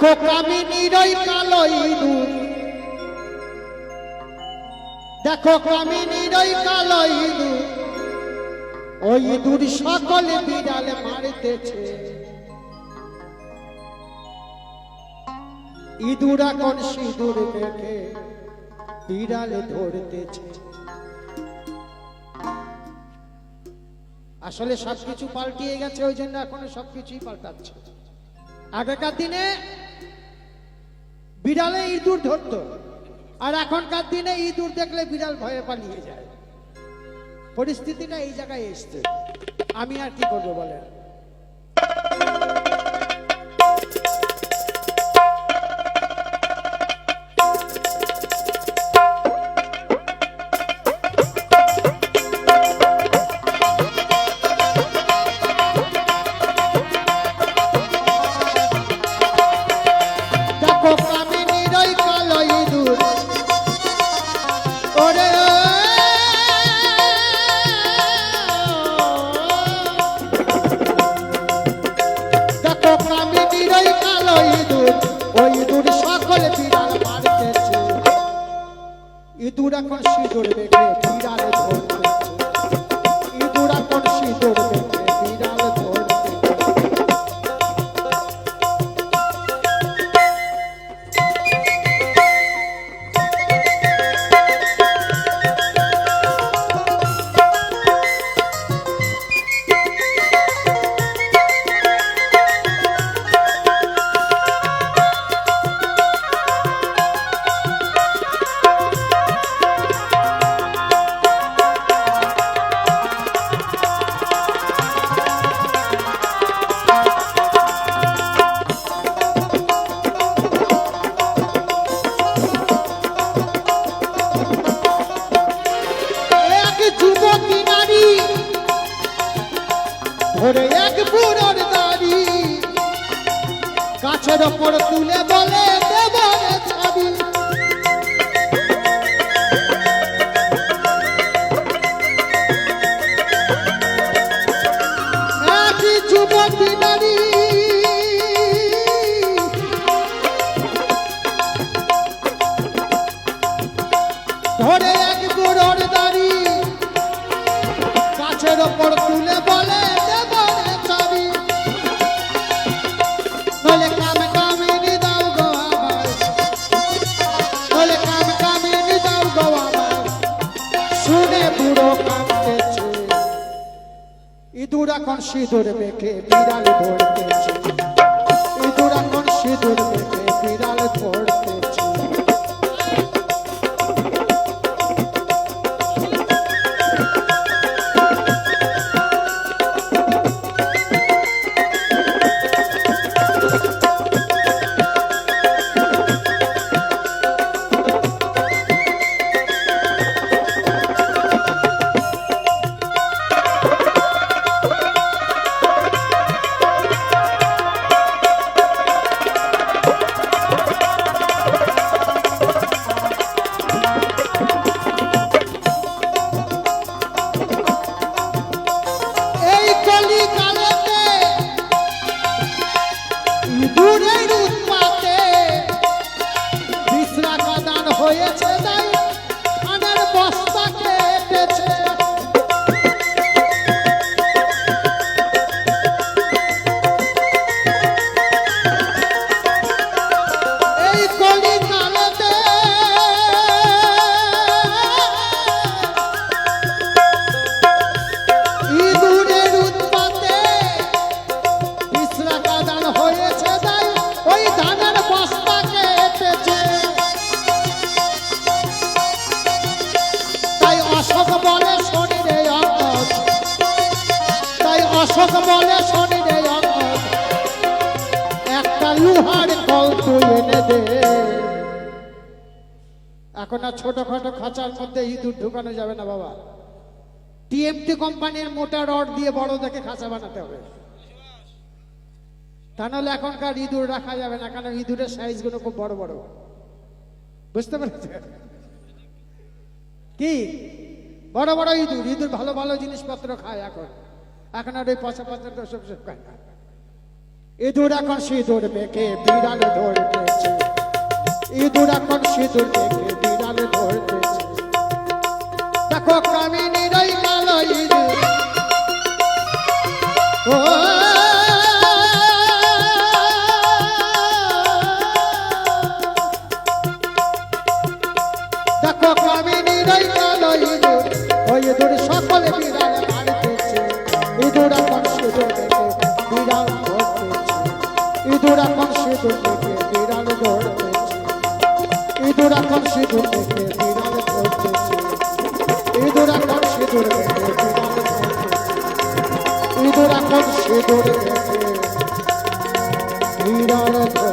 দেখো কামিনীর ওই কালো ইঁদুর, দেখো কামিনীর ওই কালো ইঁদুর, ওই ইঁদুর সকলে বিড়ালে মারিতেছে। ইঁদুর এখন সিঁদুর মেখে বিড়ালে ধরতেছে। আসলে সবকিছু পাল্টিয়ে গেছে, ওই জন্য এখন সবকিছুই পাল্টাচ্ছে। আগেকার দিনে বিড়ালে ইঁদুর ধরতো, আর এখনকার দিনে ইঁদুর দেখলে বিড়াল ভয়ে পালিয়ে যায়। পরিস্থিতিটা এই জায়গায় এসছে, আমি আর কি করবো বলেন। ইঁদুর এখন সিঁদুর মেখে বিড়ালে ধরতেছে। ইঁদুর এখন সিঁদুর মেখে বিড়ালে ধরতেছে। ধরে এক বুড়োর দাড়ি গাছের ওপর তুলে বলে দেব ছাবি। একই যুবতী নারী ধরে এক বুড়োর দাড়ি গাছের ওপর তুলে বলে ইঁদুর এখন সিঁদুর মেখে বিড়াল ধরতেছে। ইঁদুর এখন সিঁদুর মেখে বিড়াল ধরতেছে। ইঁদুরের উৎপাতে বিশ্রা কাদান হয়েছে, তাই ধানের বস্তা কেটেছে। এই কলিকালেতে ইঁদুরের উৎপাতে বিশ্রা কাদান হয়েছে, ওই ধানের বস্তা কেটেছে। তাই অশোক বলে শনিরে অঙ্গদ, তাই অশোক বলে শনিরে অঙ্গদ, একটা লোহার কল তুই এনে দে। এখন আর ছোটখাটো খাঁচার মধ্যে ইঁদুর ঢুকানো যাবে না বাবা। টিএমটি কোম্পানির মোটা রড দিয়ে বড় দেখে খাঁচা বানাতে হবে, তা নাহলে এখনকার ইঁদুর রাখা যাবে না, কারণ ইঁদুরের সাইজ গুলো খুব বড় বড়। বুঝতে পেরেছে কি? বড় বড় ইঁদুর, ইঁদুর ভালো ভালো জিনিসপত্র খায় এখন, এখন আর ওই পচা পচা সব খায় না। ইঁদুর এখন সিঁদুর মেখে বিড়াল ধরতেছে, ইঁদুর এখন সিঁদুর মেখে বিড়াল ধরতেছে। দেখো কামিনীর ওই কালো ইঁদুর, ও দেখো কামিনীর ওই কালো ইঁদুর, ওই ইঁদুর সকলে বিড়াল মারতেছে। ইঁদুর এখন সিঁদুর মেখে বিড়াল ধরতেছে, ইঁদুর এখন সিঁদুর মেখে বিড়াল ধরতেছে, ইঁদুর এখন সিঁদুর মেখে বিড়াল ধরতেছে, ইঁদুর এখন সিঁদুর মেখে বিড়াল ধরতেছে, ইঁদুর এখন সিঁদুর মেখে বিড়াল ধরতেছে।